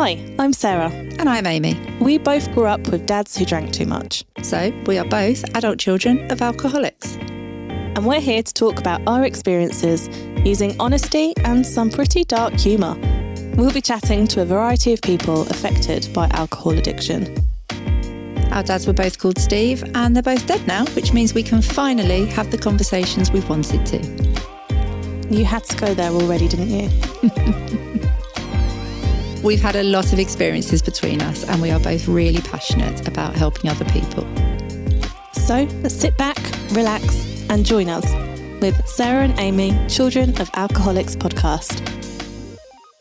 Hi, I'm Sarah. And I'm Amy. We both grew up with dads who drank too much. So we are both adult children of alcoholics. And we're here to talk about our experiences using honesty and some pretty dark humour. We'll be chatting to a variety of people affected by alcohol addiction. Our dads were both called Steve and they're both dead now, which means we can finally have the conversations we've wanted to. You had to go there already, didn't you? We've had a lot of experiences between us and we are both really passionate about helping other people. So let's sit back, relax and join us with Sarah and Amy, Children of Alcoholics podcast.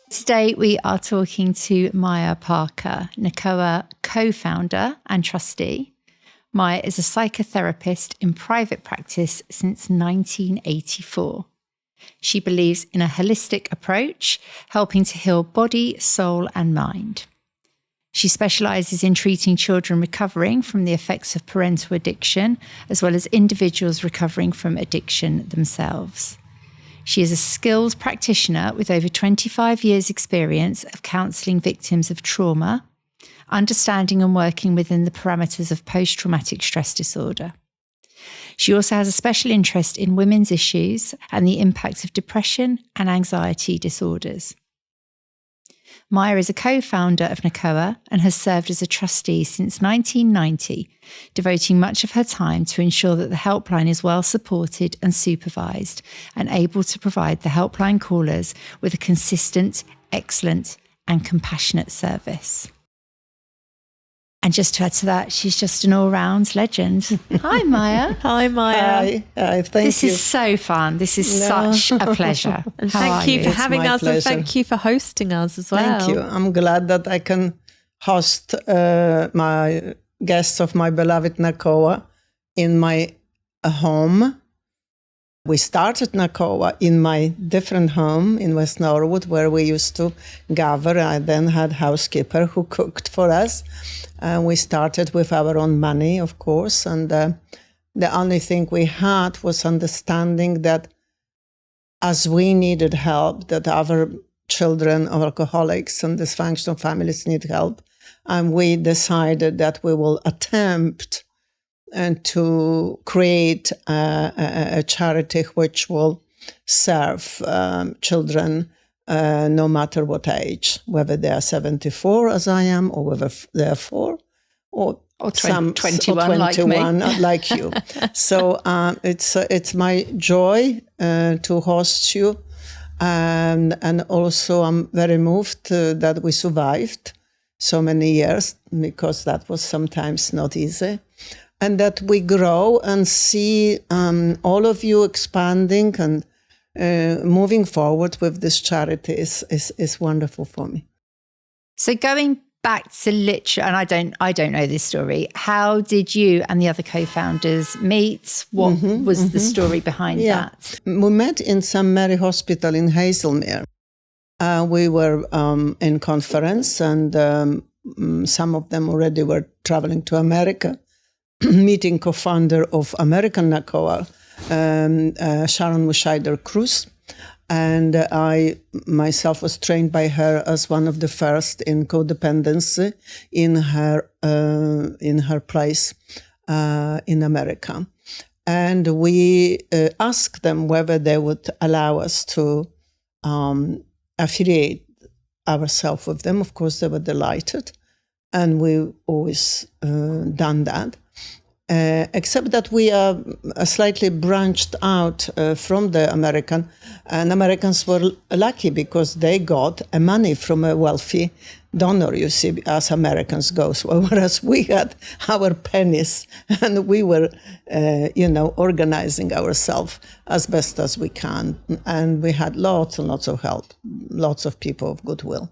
Today we are talking to Maya Parker, Nacoa co-founder and trustee. Maya is a psychotherapist in private practice since 1984. She believes in a holistic approach, helping to heal body, soul, and mind. She specialises in treating children recovering from the effects of parental addiction, as well as individuals recovering from addiction themselves. She is a skilled practitioner with over 25 years' experience of counselling victims of trauma, understanding and working within the parameters of post-traumatic stress disorder. She also has a special interest in women's issues and the impact of depression and anxiety disorders. Maya is a co-founder of Nacoa and has served as a trustee since 1990, devoting much of her time to ensure that the helpline is well supported and supervised and able to provide the helpline callers with a consistent, excellent and compassionate service. And just to add to that, she's just an all-round legend. Hi, Maya. Hi, Maya. Hi, thank you. This is so fun. This is such a pleasure. And thank you for having us pleasure. and thank you for hosting us as well. Thank you. I'm glad that I can host my guests of my beloved Nacoa in my home. We started Nacoa in my different home in West Norwood where we used to gather. I then had a housekeeper who cooked for us. We started with our own money, of course. And the only thing we had was understanding that as we needed help, that other children of alcoholics and dysfunctional families need help. And we decided that we will attempt and to create a charity which will serve children no matter what age, whether they are 74 as I am, or whether they are 4, or 21 like you. So it's my joy to host you, and also I'm very moved that we survived so many years, because that was sometimes not easy. And that we grow and see all of you expanding and moving forward with this charity is wonderful for me. So going back to and I don't know this story. How did you and the other co-founders meet? What was the story behind that? We met in St. Mary Hospital in Hazelmere. We were in conference, and some of them already were traveling to America. Meeting co-founder of American Nacoa, Sharon Muscheider-Cruz, and I myself was trained by her as one of the first in codependency in her place in America, and we asked them whether they would allow us to affiliate ourselves with them. Of course, they were delighted, and we always done that. Except that we are slightly branched out from the American, and Americans were lucky because they got money from a wealthy donor, you see, as Americans go. Whereas we had our pennies, and we were, organizing ourselves as best as we can. And we had lots and lots of help, lots of people of goodwill.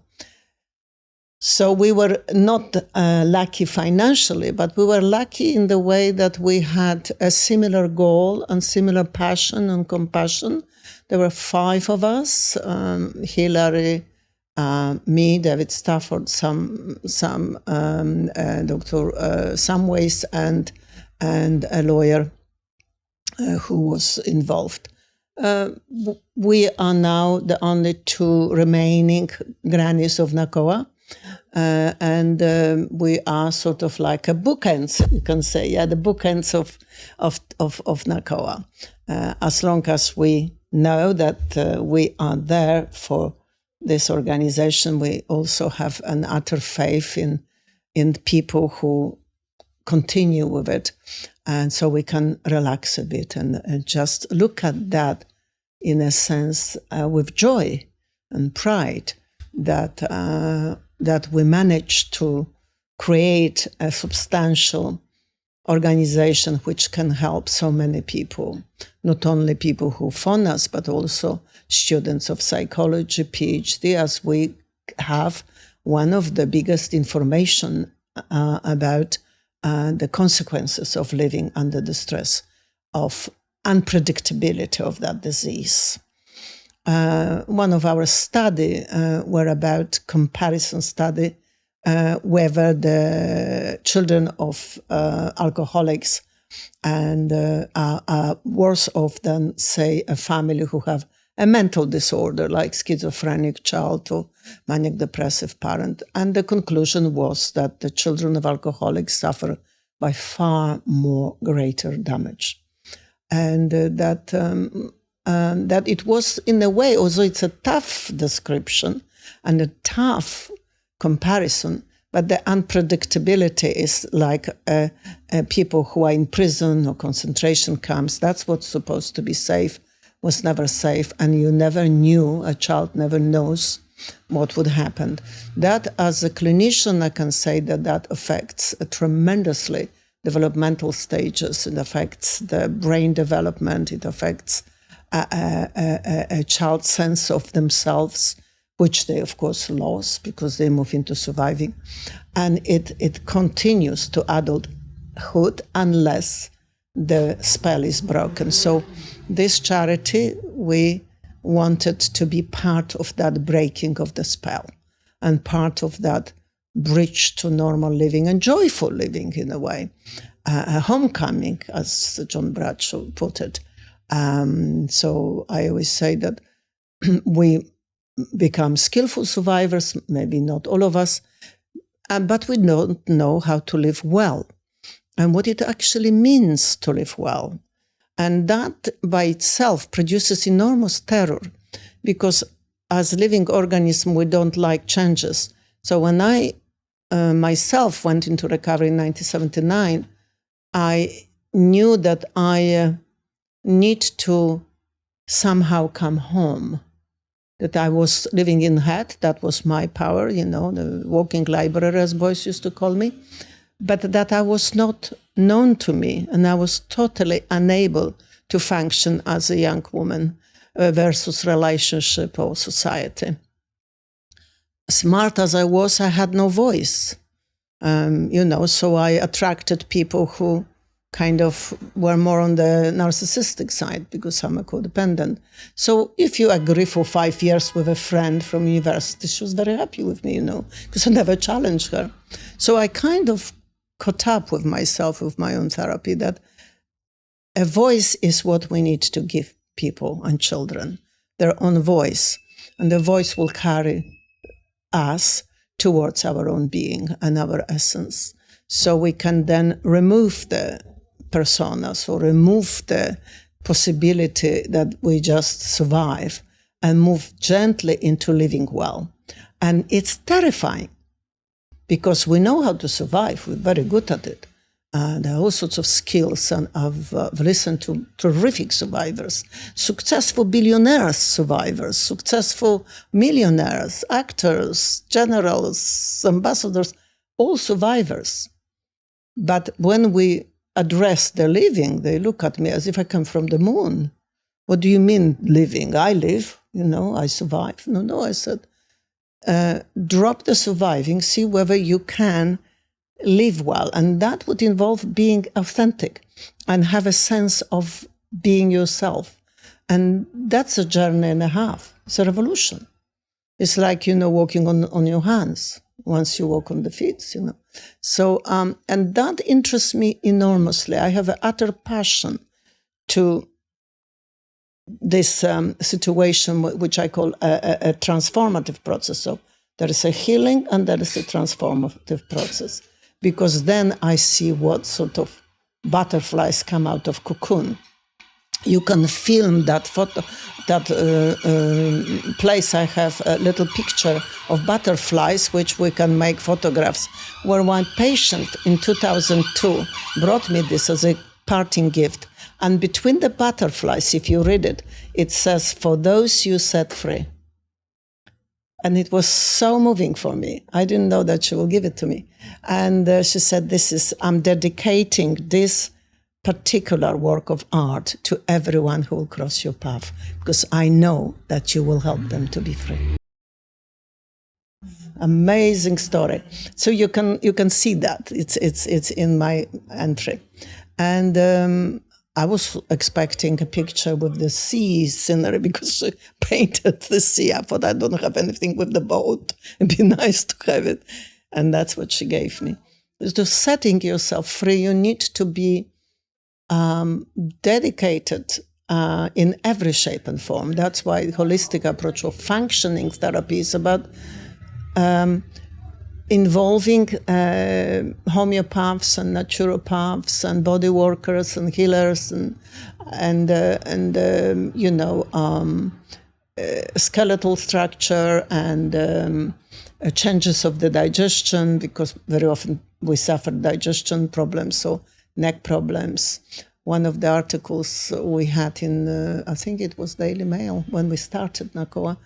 So we were not lucky financially, but we were lucky in the way that we had a similar goal and similar passion and compassion. There were 5 of us, Hillary, me, David Stafford, Dr. Samways, and a lawyer who was involved. We are now the only 2 remaining grannies of Nacoa. And we are sort of like a bookends, you can say, the bookends of Nacoa. As long as we know that we are there for this organization, we also have an utter faith in people who continue with it. And so we can relax a bit and just look at that in a sense with joy and pride that we managed to create a substantial organization which can help so many people, not only people who phone us, but also students of psychology, PhD, as we have one of the biggest information about the consequences of living under the stress of unpredictability of that disease. One of our study were about comparison study whether the children of alcoholics and are worse off than, say, a family who have a mental disorder like schizophrenic child or manic depressive parent. And the conclusion was that the children of alcoholics suffer by far more greater damage. And that it was, in a way, although it's a tough description and a tough comparison, but the unpredictability is like people who are in prison or concentration camps. That's what's supposed to be safe, was never safe, and you never knew, a child never knows what would happen. That, as a clinician, I can say that affects tremendously developmental stages. It affects the brain development. It affects a child's sense of themselves, which they, of course, lost because they move into surviving. And it continues to adulthood unless the spell is broken. So this charity, we wanted to be part of that breaking of the spell and part of that bridge to normal living and joyful living, in a way. A homecoming, as John Bradshaw put it. So I always say that we become skillful survivors, maybe not all of us, but we don't know how to live well and what it actually means to live well. And that by itself produces enormous terror, because as living organism, we don't like changes. So when I myself went into recovery in 1979, I knew that I need to somehow come home, that I was living in head. That was my power, the walking library, as boys used to call me, but that I was not known to me, and I was totally unable to function as a young woman versus relationship or society. Smart as I was, I had no voice, so I attracted people who kind of were more on the narcissistic side, because I'm a codependent. So if you agree for 5 years with a friend from university, she was very happy with me, because I never challenged her. So I kind of caught up with myself, with my own therapy, that a voice is what we need to give people and children, their own voice. And the voice will carry us towards our own being and our essence. So we can then remove the personas or remove the possibility that we just survive and move gently into living well. And it's terrifying because we know how to survive. We're very good at it. There are all sorts of skills, and I've listened to terrific survivors, successful billionaires survivors, successful millionaires, actors, generals, ambassadors, all survivors. But when we address the living, they look at me as if I come from the moon. What do you mean living? I live, I survive. No, I said, drop the surviving, see whether you can live well. And that would involve being authentic and have a sense of being yourself. And that's a journey and a half. It's a revolution. It's like, walking on your hands once you walk on the feet, So, and that interests me enormously. I have an utter passion to this situation, which I call a transformative process. So There is a healing and there is a transformative process, because then I see what sort of butterflies come out of cocoon. You can film that photo, that place. I have a little picture of butterflies, which we can make photographs, where one patient in 2002 brought me this as a parting gift. And between the butterflies, if you read it, it says, "For those you set free." And it was so moving for me. I didn't know that she will give it to me. And she said, I'm dedicating this particular work of art to everyone who will cross your path, because I know that you will help them to be free. Amazing story. So you can see that it's in my entry. And I was expecting a picture with the sea scenery, because she painted the sea. I thought, I don't have anything with the boat. It'd be nice to have it. And that's what she gave me. To setting yourself free, you need to be dedicated in every shape and form. That's why the holistic approach of functioning therapy is about involving homeopaths and naturopaths and body workers and healers and skeletal structure and changes of the digestion, because very often we suffer digestion problems, so neck problems. One of the articles we had in, I think it was Daily Mail, when we started Nacoa,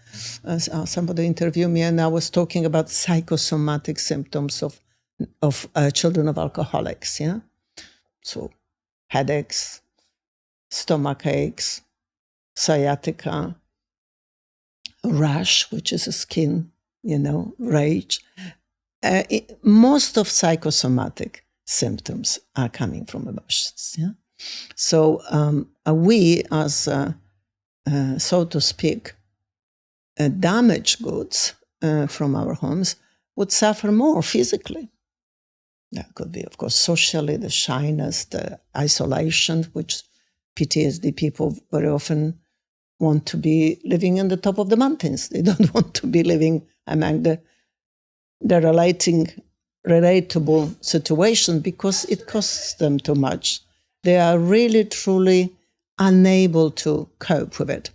somebody interviewed me, and I was talking about psychosomatic symptoms of children of alcoholics, yeah? So headaches, stomach aches, sciatica, rash, which is a skin, rage. Most of psychosomatic symptoms are coming from emotions, yeah? So we, as so to speak, damaged goods from our homes would suffer more physically. That could be, of course, socially, the shyness, the isolation, which PTSD people very often want to be living in the top of the mountains. They don't want to be living among the relatable situation, because it costs them too much. They are really, truly unable to cope with it.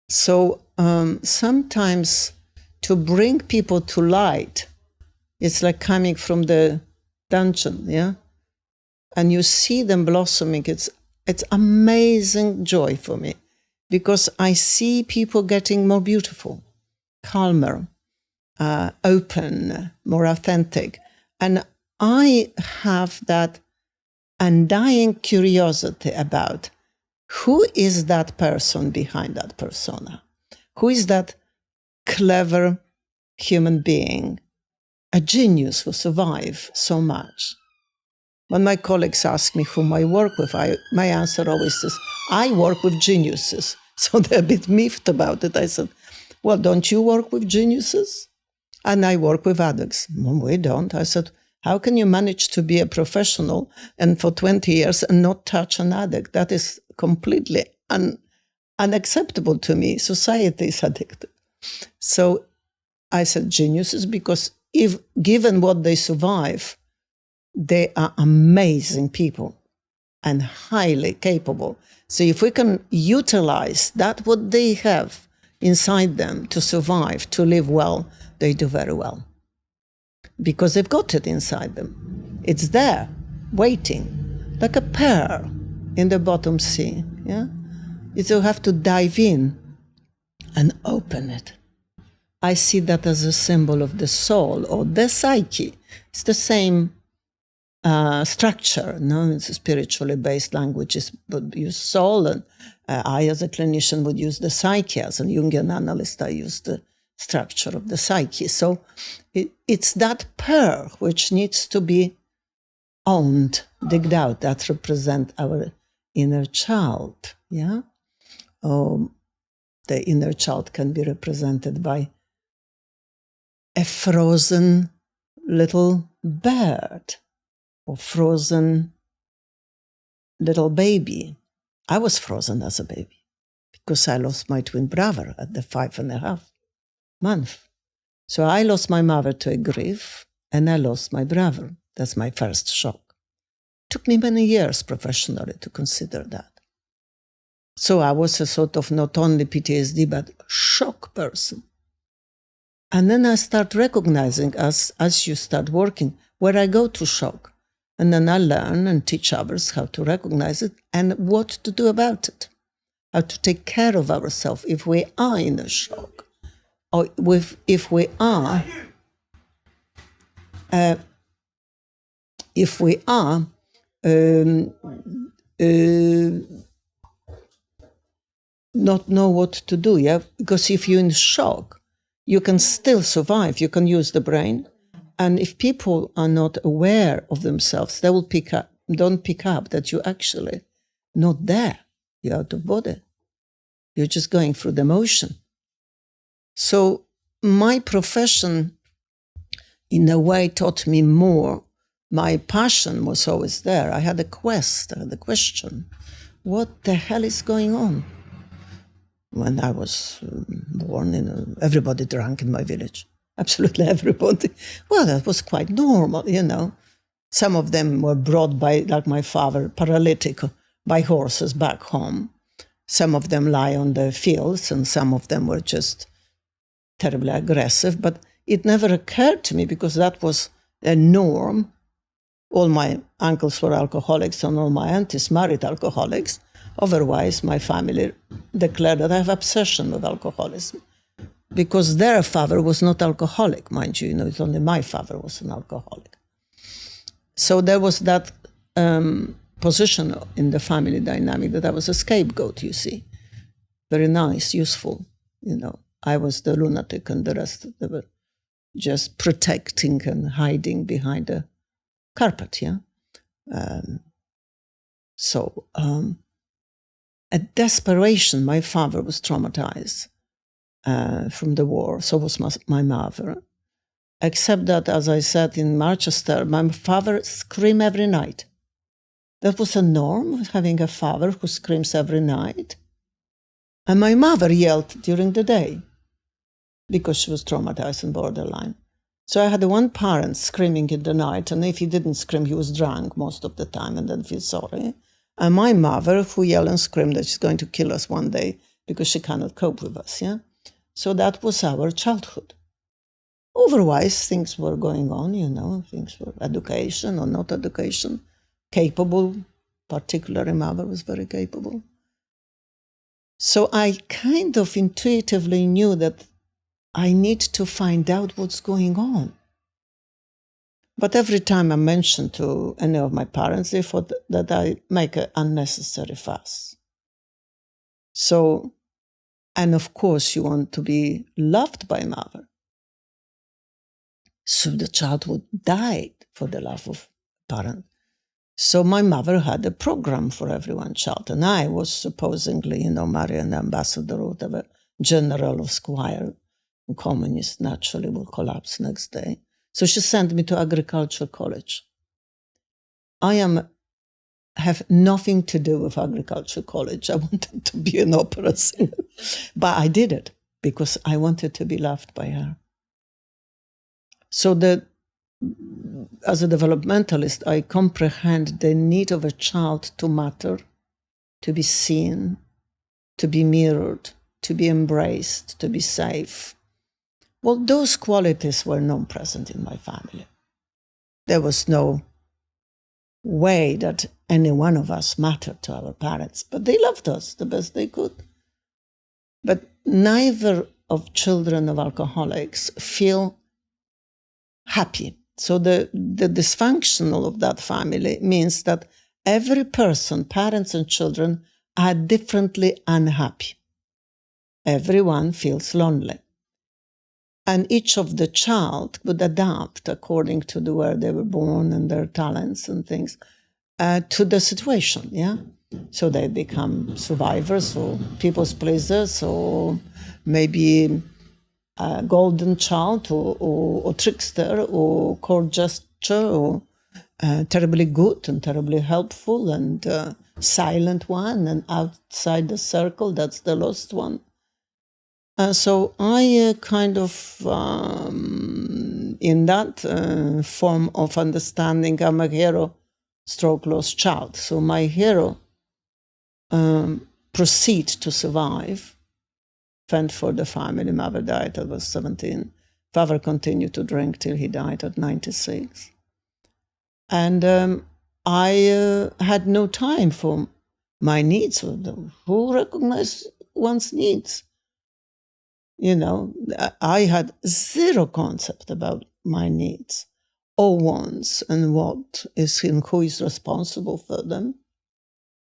So sometimes to bring people to light, it's like coming from the dungeon, yeah? And you see them blossoming. It's amazing joy for me, because I see people getting more beautiful, calmer, open, more authentic. And I have that undying curiosity about who is that person behind that persona? Who is that clever human being, a genius who survived so much? When my colleagues ask me whom I work with, my answer always is, I work with geniuses. So they're a bit miffed about it. I said, well, don't you work with geniuses? And I work with addicts. Well, we don't. I said, how can you manage to be a professional and for 20 years and not touch an addict? That is completely unacceptable to me. Society is addicted. So I said geniuses, because if given what they survive, they are amazing people and highly capable. So if we can utilize that, what they have inside them to survive, to live well, they do very well. Because they've got it inside them. It's there, waiting, like a pearl in the bottom sea. Yeah? You have to dive in and open it. I see that as a symbol of the soul or the psyche. It's the same structure. No, it's a spiritually based languages would use soul, and I, as a clinician, would use the psyche. As a Jungian analyst, I use the structure of the psyche. So it's that pearl which needs to be owned, digged out, that represent our inner child. Yeah, the inner child can be represented by a frozen little bird or frozen little baby. I was frozen as a baby because I lost my twin brother at the 5.5 months. So I lost my mother to a grief, and I lost my brother. That's my first shock. Took me many years professionally to consider that. So I was a sort of not only PTSD, but shock person. And then I start recognizing, as you start working, where I go to shock. And then I learn and teach others how to recognize it and what to do about it. How to take care of ourselves if we are in a shock. Or if we are not know what to do, yeah? Because if you're in shock, you can still survive. You can use the brain. And if people are not aware of themselves, they will don't pick up that you're actually not there. You're out of body. You're just going through the motion. So my profession, in a way, taught me more. My passion was always there. I had a quest, I had a question. What the hell is going on? When I was born, everybody drank in my village. Absolutely everybody. Well, that was quite normal, Some of them were brought by, like my father, paralytic, by horses back home. Some of them lie on the fields, and some of them were just terribly aggressive. But it never occurred to me, because that was a norm. All my uncles were alcoholics, and all my aunties married alcoholics. Otherwise, my family declared that I have obsession with alcoholism, because their father was not alcoholic, mind you. It's only my father was an alcoholic. So there was that position in the family dynamic that I was a scapegoat, you see. Very nice, useful, I was the lunatic, and the rest, they were just protecting and hiding behind the carpet, yeah? At desperation, my father was traumatized from the war, so was my mother. Except that, as I said, in Manchester, my father screamed every night. That was a norm, having a father who screams every night. And my mother yelled during the day because she was traumatized and borderline. So I had one parent screaming in the night, and if he didn't scream, he was drunk most of the time and then feel sorry. And my mother, who yelled and screamed that she's going to kill us one day because she cannot cope with us, yeah? So that was our childhood. Otherwise, things were going on, things were education or not education, capable, particularly mother was very capable. So I kind of intuitively knew that I need to find out what's going on. But every time I mentioned to any of my parents, they thought that I make an unnecessary fuss. So, and of course, you want to be loved by mother. So the child would die for the love of parent. So my mother had a program for every one child, and I was supposedly, marry an ambassador or whatever, general or squire. Communist naturally will collapse next day. So she sent me to agricultural college. I have nothing to do with agricultural college. I wanted to be an opera singer, but I did it because I wanted to be loved by her. So as a developmentalist, I comprehend the need of a child to matter, to be seen, to be mirrored, to be embraced, to be safe. Well, those qualities were non-present in my family. There was no way that any one of us mattered to our parents, but they loved us the best they could. But neither of children of alcoholics feel happy. So the dysfunctional of that family means that every person, parents and children, are differently unhappy. Everyone feels lonely. And each of the child would adapt according to where they were born and their talents and things to the situation, yeah? So they become survivors or people's pleasers or maybe a golden child or trickster or court jester or terribly good and terribly helpful and silent one, and outside the circle, that's the lost one. So I kind of, in that form of understanding, I'm a hero stroke lost child. So my hero proceed to survive, fend for the family. Mother died at was 17. Father continued to drink till he died at 96. And I had no time for my needs. Who recognizes one's needs? You know, I had zero concept about my needs or wants and what is and who is responsible for them.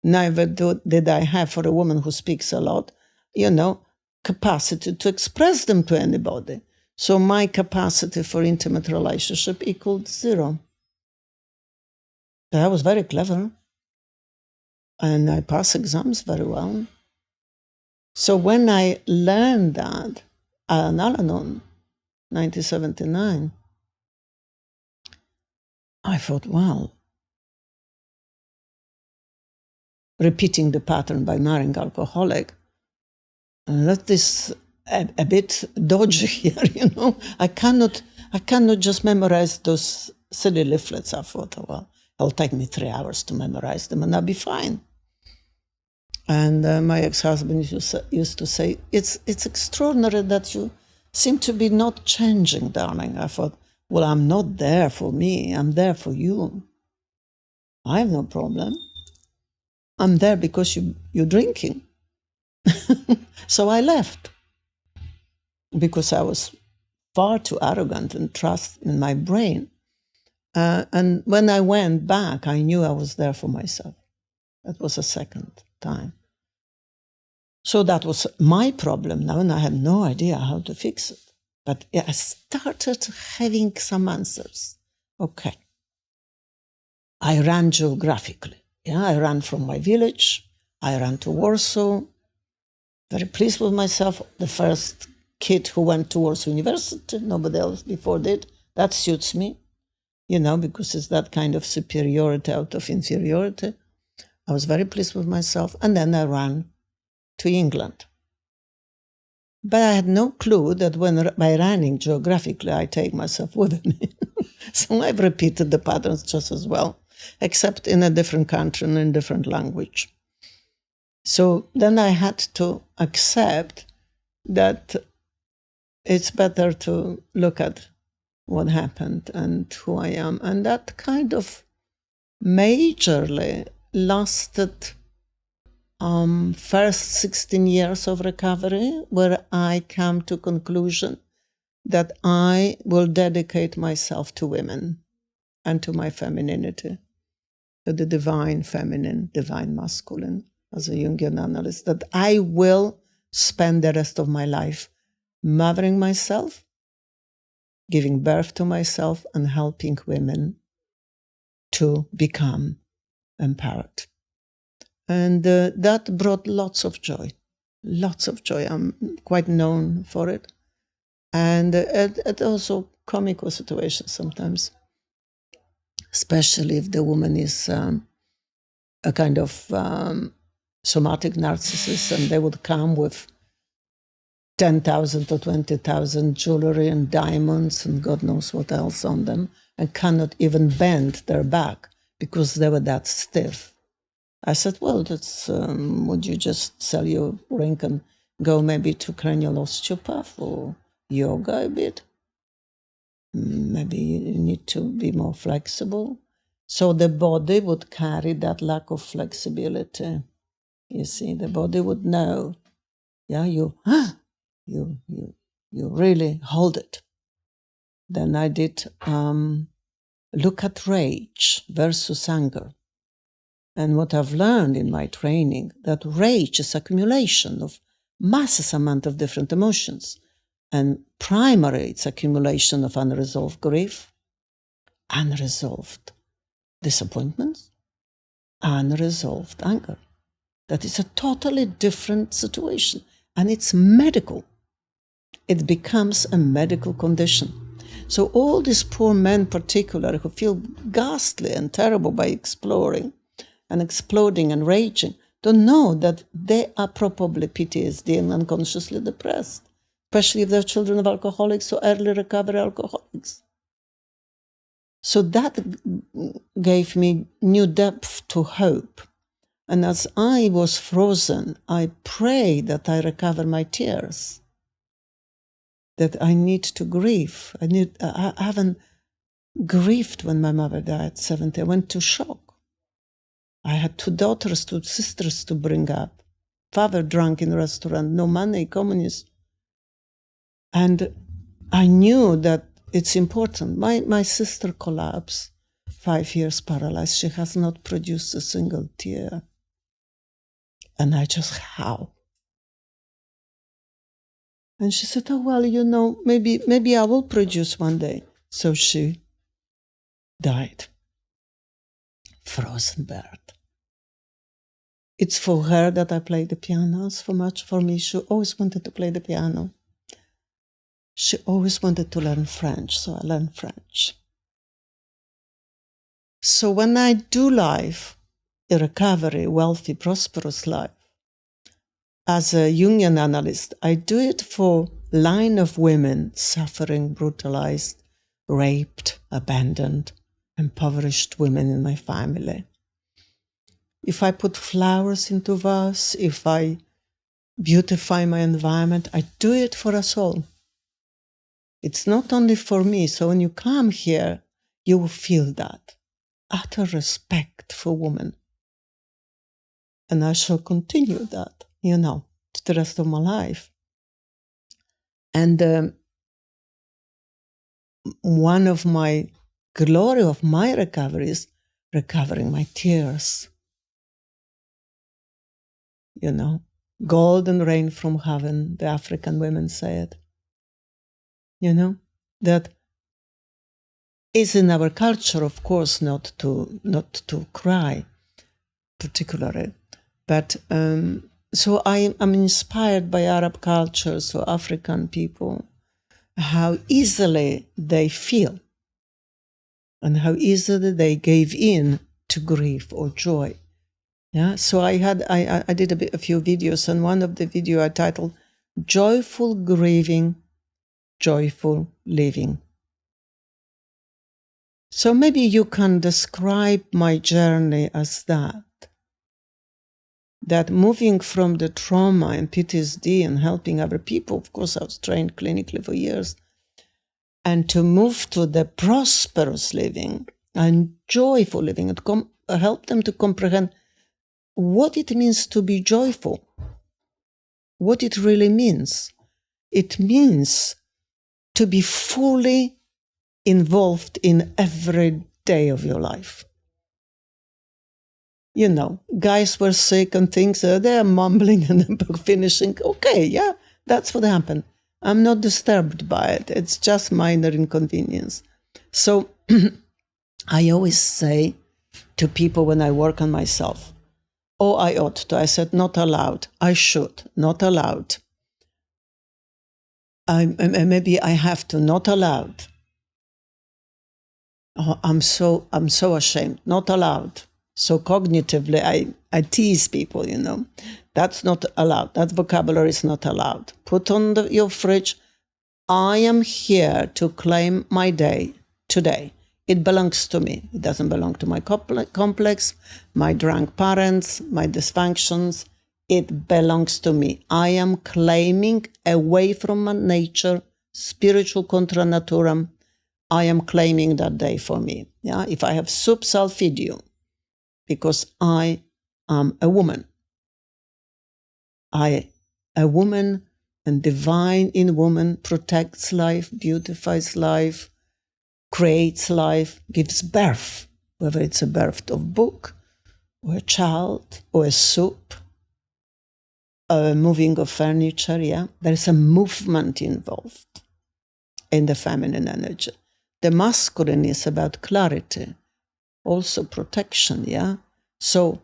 Neither did I have, for a woman who speaks a lot, you know, capacity to express them to anybody. So my capacity for intimate relationship equaled zero. But I was very clever, and I passed exams very well. So when I learned that, Al-Anon, 1979, I thought, well, repeating the pattern by marrying alcoholic, that is a bit dodgy here, you know. I cannot just memorize those silly leaflets. I thought, well, it'll take me 3 hours to memorize them and I'll be fine. And my ex-husband used to say, it's extraordinary that you seem to be not changing, darling. I thought, well, I'm not there for me. I'm there for you. I have no problem. I'm there because you're drinking. So I left because I was far too arrogant and trust in my brain. And when I went back, I knew I was there for myself. That was a second time. So that was my problem now, and I had no idea how to fix it. But I started having some answers. Okay. I ran geographically. Yeah, I ran from my village. I ran to Warsaw. Very pleased with myself. The first kid who went to Warsaw University. Nobody else before did. That suits me, you know, because it's that kind of superiority out of inferiority. I was very pleased with myself. And then I ran to England. But I had no clue that by running geographically, I take myself with me. So I've repeated the patterns just as well, except in a different country and in a different language. So then I had to accept that it's better to look at what happened and who I am. And that kind of majorly lasted first 16 years of recovery, where I come to conclusion that I will dedicate myself to women and to my femininity, to the divine feminine, divine masculine, as a Jungian analyst, that I will spend the rest of my life mothering myself, giving birth to myself, and helping women to become empowered. And that brought lots of joy. I'm quite known for it. And it also comical situations sometimes, especially if the woman is a kind of somatic narcissist, and they would come with 10,000 or 20,000 jewelry and diamonds and God knows what else on them, and cannot even bend their back because they were that stiff. I said, well, that's, would you just sell your ring and go maybe to cranial osteopath or yoga a bit? Maybe you need to be more flexible. So the body would carry that lack of flexibility. You see, the body would know, yeah, you really hold it. Then I did look at rage versus anger. And what I've learned in my training, that rage is accumulation of massive amount of different emotions. And primary, it's accumulation of unresolved grief, unresolved disappointments, unresolved anger. That is a totally different situation. And it's medical. It becomes a medical condition. So all these poor men particularly who feel ghastly and terrible by exploring and exploding and raging, don't know that they are probably PTSD and unconsciously depressed. especially if they're children of alcoholics or early recovery alcoholics. So that gave me new depth to hope. And as I was frozen, I prayed that I recover my tears, that I need to grieve. I haven't grieved when my mother died at 70. I went to shock. I had 2 daughters, 2 sisters to bring up. Father drunk in a restaurant, no money, communist. And I knew that it's important. My sister collapsed, 5 years paralyzed. She has not produced a single tear. And I just, how? And she said, oh, well, you know, maybe I will produce one day. So she died. Frozen bird. It's for her that I play the piano. It's for much for me. She always wanted to play the piano. She always wanted to learn French, so I learned French. So when I do life, a recovery, wealthy, prosperous life, as a Jungian analyst, I do it for line of women suffering, brutalized, raped, abandoned, impoverished women in my family. If I put flowers into vase, if I beautify my environment, I do it for us all. It's not only for me. So when you come here, you will feel that utter respect for women. And I shall continue that, you know, to the rest of my life. And one of my glory of my recovery is recovering my tears. You know, golden rain from heaven, the African women say it. You know, that is in our culture, of course, not to cry, particularly. But so I am inspired by Arab cultures or African people, how easily they feel and how easily they gave in to grief or joy. Yeah. So I did a few videos, and one of the video I titled "Joyful Grieving, Joyful Living." So maybe you can describe my journey as that moving from the trauma and PTSD and helping other people, of course I was trained clinically for years, and to move to the prosperous living and joyful living and help them to comprehend what it means to be joyful, what it really means. It means to be fully involved in every day of your life. You know, guys were sick and things, they're mumbling and finishing. Okay, yeah, that's what happened. I'm not disturbed by it. It's just minor inconvenience. So I always say to people when I work on myself, oh, I ought to. I said, not allowed. I should, not allowed. Maybe I have to, not allowed. Oh, I'm so ashamed, not allowed. So cognitively, I tease people, you know. That's not allowed. That vocabulary is not allowed. Put on your fridge, I am here to claim my day today. It belongs to me. It doesn't belong to my complex, my drunk parents, my dysfunctions. It belongs to me. I am claiming away from my nature, spiritual contra naturam. I am claiming that day for me. Yeah, if I have soup, I'll feed you, because I am a woman. A woman, and divine in woman protects life, beautifies life, creates life, gives birth, whether it's a birth of book, or a child, or a soup, a moving of furniture, yeah? There's a movement involved in the feminine energy. The masculine is about clarity, also protection, yeah? So,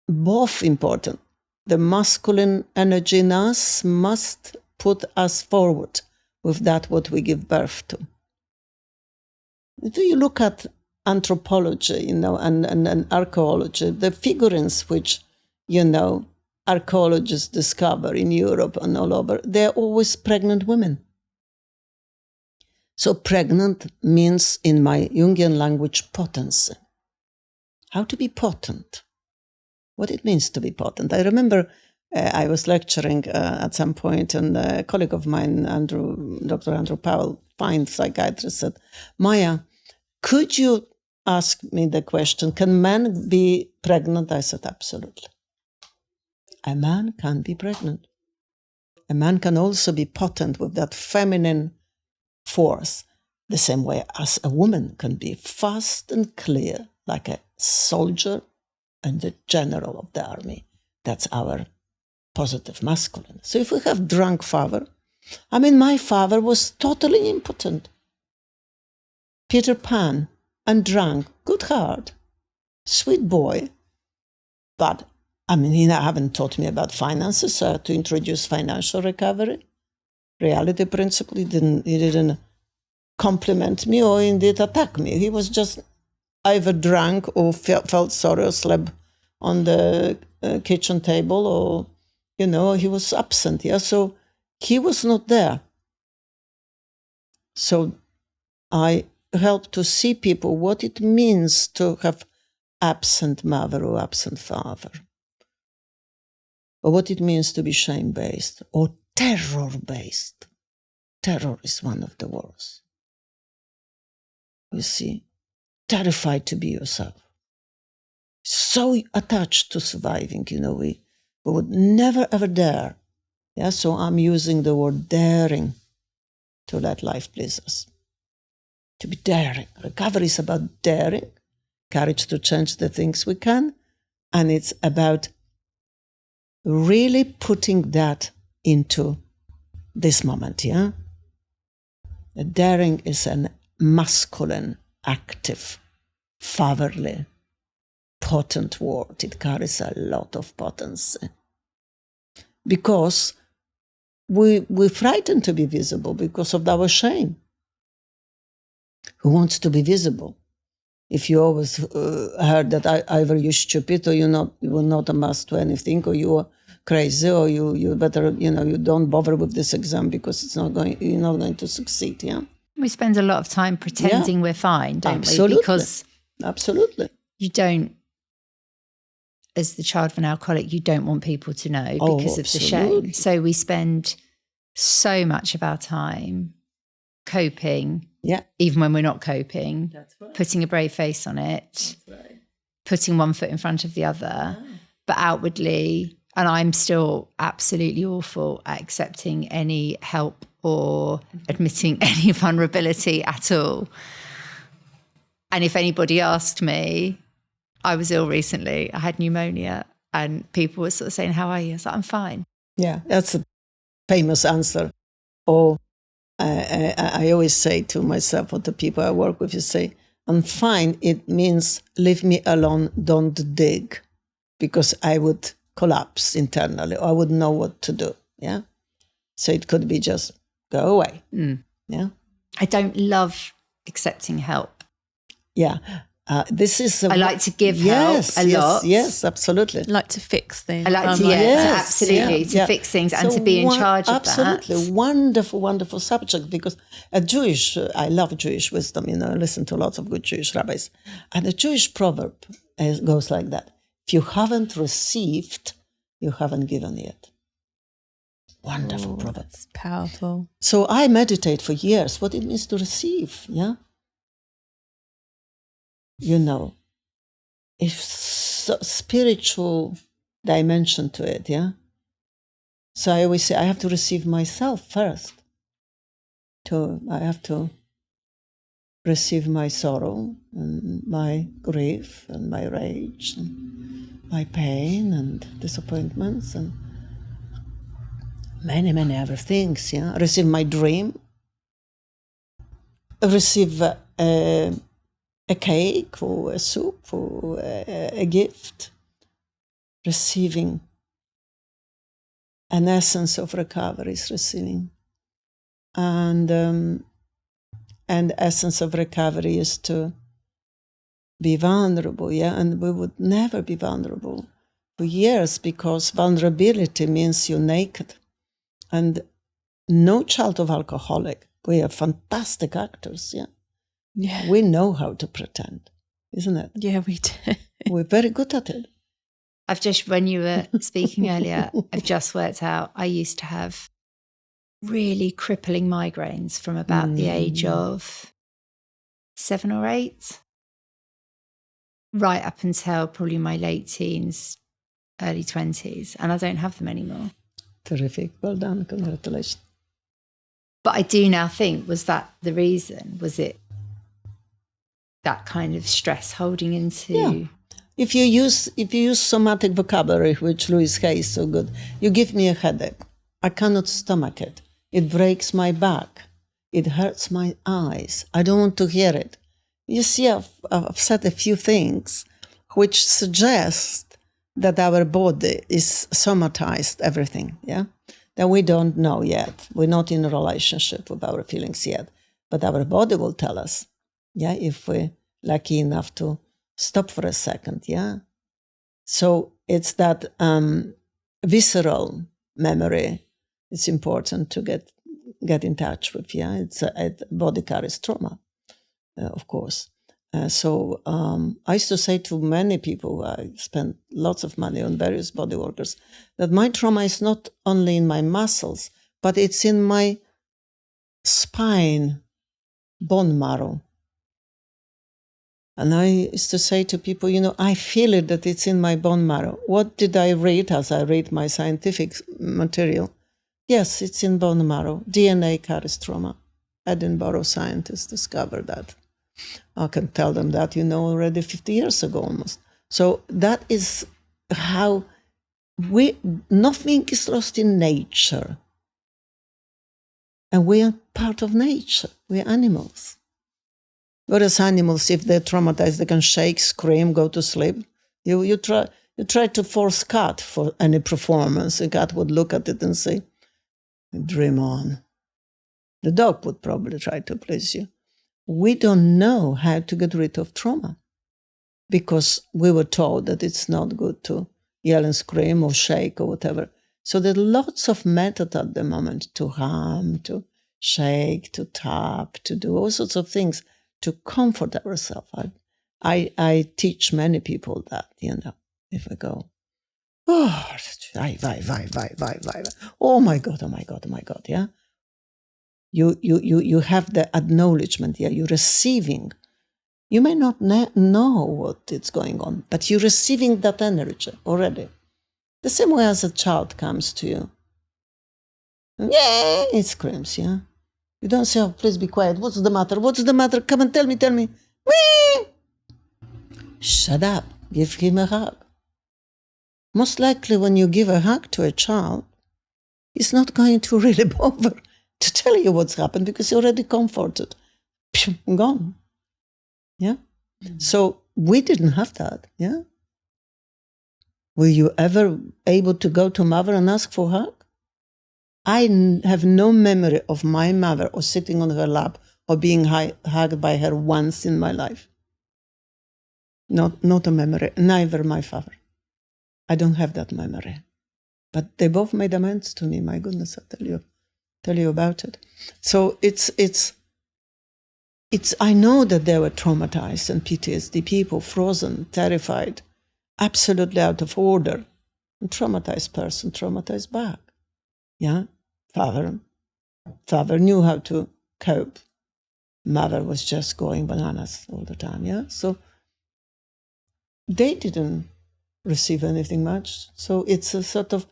both important. The masculine energy in us must put us forward with that what we give birth to. Do you look at anthropology, you know, and archaeology, the figurines which, you know, archaeologists discover in Europe and all over, they're always pregnant women. So pregnant means, in my Jungian language, potency. How to be potent? What it means to be potent. I remember I was lecturing at some point, and a colleague of mine, Dr. Andrew Powell, fine psychiatrist, said, Maya, could you ask me the question, can men be pregnant? I said, absolutely. A man can be pregnant. A man can also be potent with that feminine force, the same way as a woman can be fast and clear, like a soldier and the general of the army. That's our positive masculine. So if we have drunk father, I mean, my father was totally impotent. Peter Pan and drunk, good heart, sweet boy. But, I mean, he haven't taught me about finances, so I had to introduce financial recovery. Reality principle, he didn't compliment me or indeed attack me. He was just either drunk or felt sorry or slept on the kitchen table, or, you know, he was absent. Yeah, so he was not there. So I help to see people what it means to have absent mother or absent father, or what it means to be shame-based or terror-based. Terror is one of the worst. You see, terrified to be yourself. So attached to surviving, you know, we would never ever dare. Yeah, so I'm using the word daring to let life please us. To be daring. Recovery is about daring, courage to change the things we can, and it's about really putting that into this moment, yeah? Daring is an masculine, active, fatherly, potent word. It carries a lot of potency. Because we're frightened to be visible because of our shame. Who wants to be visible? If you always heard that either you're stupid or you will not amount to anything, or you are crazy, or you better, you know, you don't bother with this exam because you're not going to succeed, yeah? We spend a lot of time pretending we're fine, don't Absolutely. we? Because absolutely, you don't, as the child of an alcoholic, you don't want people to know because of the shame. So we spend so much of our time coping, even when we're not coping. That's right. Putting a brave face on it, right. Putting one foot in front of the other, but outwardly, and I'm still absolutely awful at accepting any help or admitting any vulnerability at all. And if anybody asked me, I was ill recently, I had pneumonia, and people were sort of saying, how are you? I was like, I'm fine. Yeah, that's a famous answer. Or I always say to myself or to people I work with, you say, I'm fine. It means leave me alone, don't dig, because I would collapse internally, or I would know what to do. Yeah. So it could be just go away. Yeah. I don't love accepting help. Yeah. This is. I like to give help a lot. Yes, absolutely. I like to fix things. I like to, absolutely, to fix things and to be in charge of that. Absolutely. Wonderful, wonderful subject, because I love Jewish wisdom, you know, I listen to lots of good Jewish rabbis. And the Jewish proverb goes like that. If you haven't received, you haven't given yet. Wonderful proverb. That's powerful. So I meditate for years what it means to receive, yeah? You know, if spiritual dimension to it, yeah? So I always say I have to receive myself first. I have to receive my sorrow and my grief and my rage and my pain and disappointments and many, many other things, yeah? Receive my dream. Receive a cake or a soup or a gift. Receiving an essence of recovery is receiving. And essence of recovery is to be vulnerable, yeah? And we would never be vulnerable for years because vulnerability means you're naked. And no child of alcoholic, we are fantastic actors, yeah? Yeah. We know how to pretend, isn't it? Yeah, we do. We're very good at it. I've just, when you were speaking earlier, I've just worked out I used to have really crippling migraines from about the age of 7 or 8, right up until probably my late teens, early 20s. And I don't have them anymore. Terrific. Well done. Congratulations. But I do now think, was that the reason? Was it that kind of stress holding into... Yeah. If you use somatic vocabulary, which Louise Hay is so good, you give me a headache. I cannot stomach it. It breaks my back. It hurts my eyes. I don't want to hear it. You see, I've said a few things which suggest that our body is somatized everything, yeah? That we don't know yet. We're not in a relationship with our feelings yet. But our body will tell us, yeah, if we're lucky enough to stop for a second, yeah? So it's that visceral memory. It's important to get in touch with, yeah? Body carries trauma, of course. So I used to say to many people, I spent lots of money on various body workers, that my trauma is not only in my muscles, but it's in my spine, bone marrow. And I used to say to people, I feel it, that it's in my bone marrow. What did I read as I read my scientific material? Yes, it's in bone marrow. DNA carries trauma. Edinburgh scientists discovered that. I can tell them that, already 50 years ago almost. So that is how nothing is lost in nature. And we are part of nature. We are animals. Whereas animals, if they're traumatized, they can shake, scream, go to sleep. You try to force cat for any performance. A cat would look at it and say, dream on. The dog would probably try to please you. We don't know how to get rid of trauma because we were told that it's not good to yell and scream or shake or whatever. So there are lots of methods at the moment to hum, to shake, to tap, to do all sorts of things to comfort ourselves. I teach many people that, if I go, oh my God, yeah? You have the acknowledgement, yeah, you're receiving. You may not know what is going on, but you're receiving that energy already. The same way as a child comes to you. Yeah, it screams, yeah. You don't say, oh, please be quiet. What's the matter? What's the matter? Come and tell me. Whee! Shut up. Give him a hug. Most likely when you give a hug to a child, he's not going to really bother to tell you what's happened because you're already comforted. Gone. Yeah? Mm-hmm. So we didn't have that, yeah? Were you ever able to go to mother and ask for a hug? I have no memory of my mother or sitting on her lap or being hugged by her once in my life. Not a memory, neither my father. I don't have that memory. But they both made amends to me, my goodness, I'll tell you about it. So it's I know that they were traumatized and PTSD people, frozen, terrified, absolutely out of order. A traumatized person, traumatized back. Yeah, father knew how to cope. Mother was just going bananas all the time, yeah? So they didn't receive anything much. So it's a sort of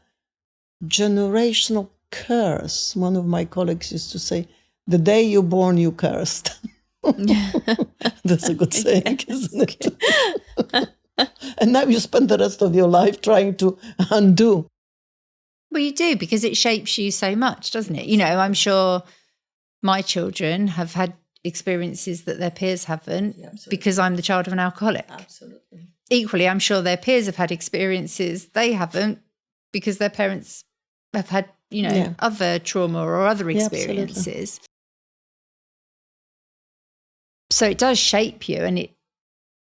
generational curse. One of my colleagues used to say, the day you're born, you cursed. That's a good saying, isn't it? And now you spend the rest of your life trying to undo. Well, you do, because it shapes you so much, doesn't it? I'm sure my children have had experiences that their peers haven't, because I'm the child of an alcoholic. Absolutely. Equally, I'm sure their peers have had experiences they haven't because their parents have had, other trauma or other experiences. So it does shape you, and it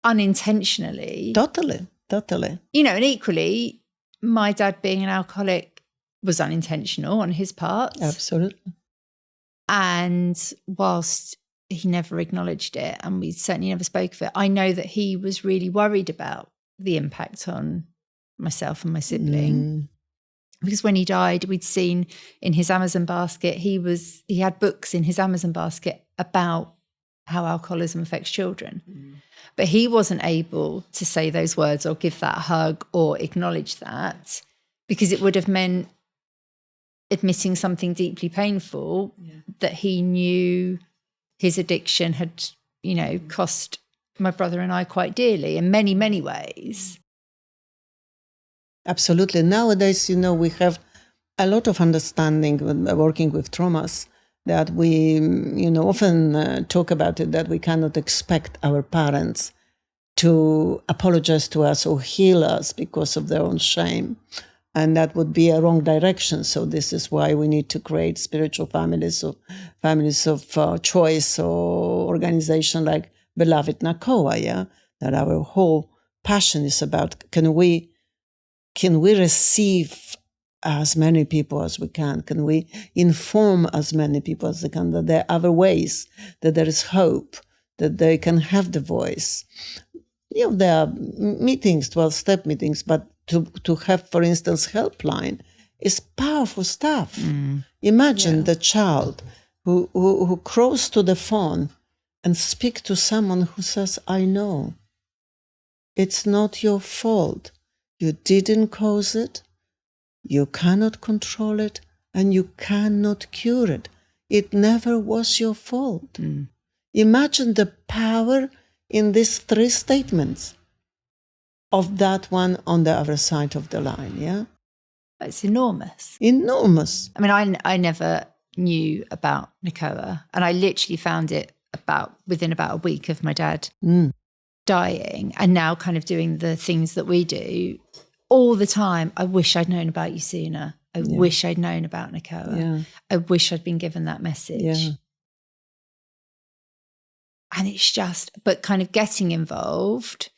unintentionally. Totally. And equally, my dad being an alcoholic was unintentional on his part. Absolutely. And whilst he never acknowledged it, and we certainly never spoke of it, I know that he was really worried about the impact on myself and my sibling. Because when he died, we'd seen in his Amazon basket, he had books in his Amazon basket about how alcoholism affects children. But he wasn't able to say those words or give that hug or acknowledge that, because it would have meant admitting something deeply painful, that he knew his addiction had, cost my brother and I quite dearly in many, many ways. Absolutely. Nowadays, we have a lot of understanding when working with traumas, that we, often talk about it, that we cannot expect our parents to apologize to us or heal us because of their own shame. And that would be a wrong direction. So this is why we need to create spiritual families or families of choice, or organization like Beloved Nacoa, that our whole passion is about, can we receive as many people as we can? Can we inform as many people as they can that there are other ways, that there is hope, that they can have the voice? There are meetings, 12-step meetings, but to have, for instance, helpline is powerful stuff. Imagine the child who crawls to the phone and speak to someone who says, I know, it's not your fault. You didn't cause it, you cannot control it, and you cannot cure it. It never was your fault. Imagine the power in these 3 statements of that one on the other side of the line, It's enormous. Enormous. I mean, I never knew about Nacoa, and I literally found it within about a week of my dad dying, and now kind of doing the things that we do all the time. I wish I'd known about you sooner. I wish I'd known about Nacoa. I wish I'd been given that message. And it's just, but kind of getting involved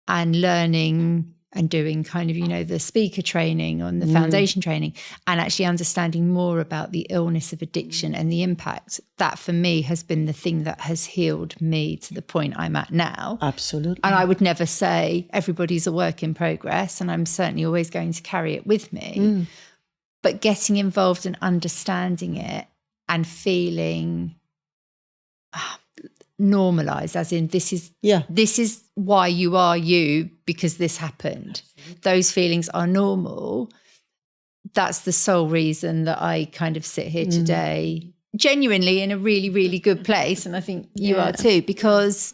and learning and doing kind of, the speaker training and the foundation training, and actually understanding more about the illness of addiction and the impact, that for me has been the thing that has healed me to the point I'm at now. Absolutely. And I would never say everybody's a work in progress, and I'm certainly always going to carry it with me. But getting involved and understanding it and feeling normalized, as in this is why you are you, because this happened. Those feelings are normal. That's the sole reason that I kind of sit here today, genuinely in a really, really good place. And I think you are too, because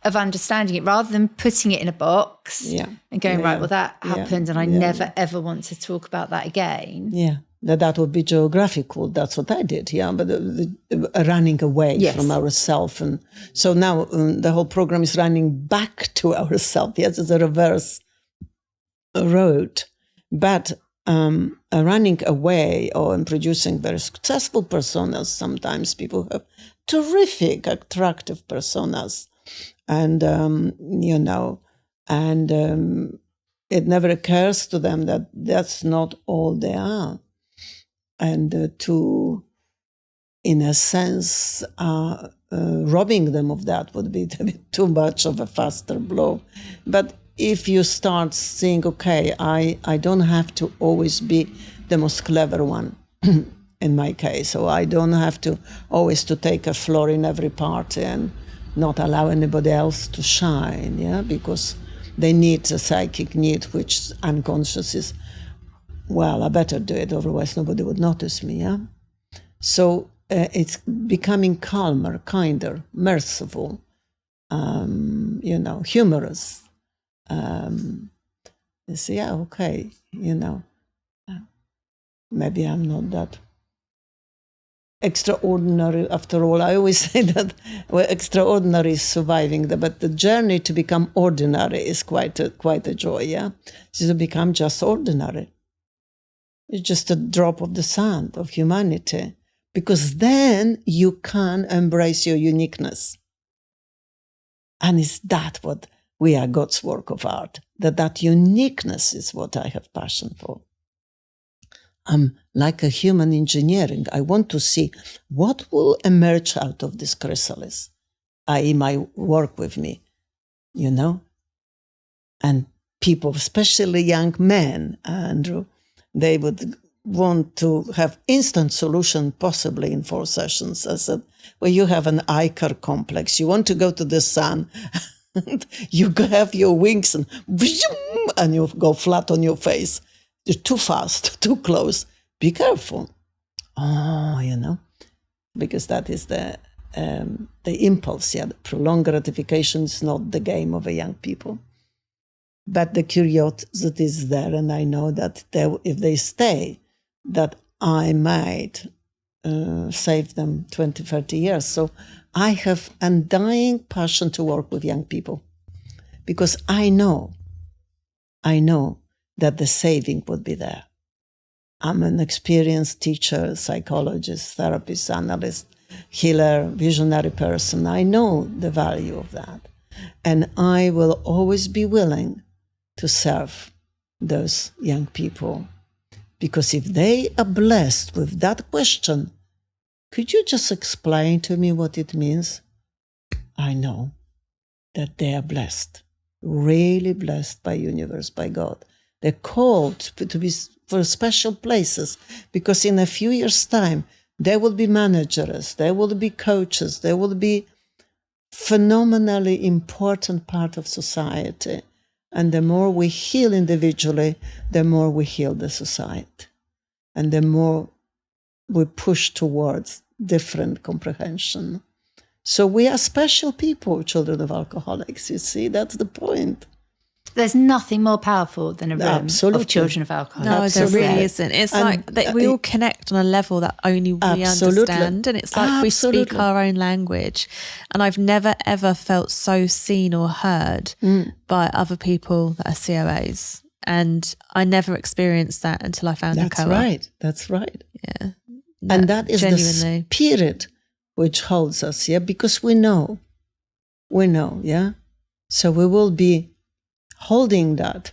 of understanding it, rather than putting it in a box and going, right, well, that happened and I never, ever want to talk about that again. That would be geographical. That's what I did, but running away from ourselves. And so now the whole program is running back to ourselves. Yes, it's a reverse road. But running away or producing very successful personas, sometimes people have terrific, attractive personas. And, it never occurs to them that that's not all they are. And to, in a sense, robbing them of that would be a bit too much of a faster blow. But if you start saying, okay, I don't have to always be the most clever one, in my case, or I don't have to always to take a floor in every party and not allow anybody else to shine, because they need a psychic need, which unconscious is, well, I better do it, otherwise nobody would notice me, So it's becoming calmer, kinder, merciful, humorous. You say, okay, maybe I'm not that extraordinary after all. I always say that extraordinary is surviving, but the journey to become ordinary is quite a joy, So to become just ordinary. It's just a drop of the sand of humanity, because then you can embrace your uniqueness. And is that what we are God's work of art, that uniqueness is what I have passion for. I'm like a human engineering. I want to see what will emerge out of this chrysalis, i.e. my work with me, and people, especially young men, Andrew, they would want to have instant solution, possibly in 4 sessions. I said, well, you have an Icar complex. You want to go to the sun, you have your wings and you go flat on your face. You're too fast, too close. Be careful. Because that is the impulse. The prolonged gratification is not the game of a young people. But the curiosity is there, and I know that if they stay, that I might save them 20, 30 years. So I have undying passion to work with young people, because I know that the saving would be there. I'm an experienced teacher, psychologist, therapist, analyst, healer, visionary person. I know the value of that. And I will always be willing to serve those young people. Because if they are blessed with that question, could you just explain to me what it means? I know that they are blessed, really blessed by universe, by God. They're called to be for special places, because in a few years' time, there will be managers, there will be coaches, there will be phenomenally important part of society. And the more we heal individually, the more we heal the society. And the more we push towards different comprehension. So we are special people, children of alcoholics. You see, that's the point. There's nothing more powerful than a room Absolutely. of children of alcoholics. No, there really isn't. It's like that we all connect on a level that only we understand. And it's like we speak our own language. And I've never, ever felt so seen or heard by other people that are COAs. And I never experienced that until I found Nacoa. That's right. Yeah. And that is the spirit which holds us, because we know, So we will be holding that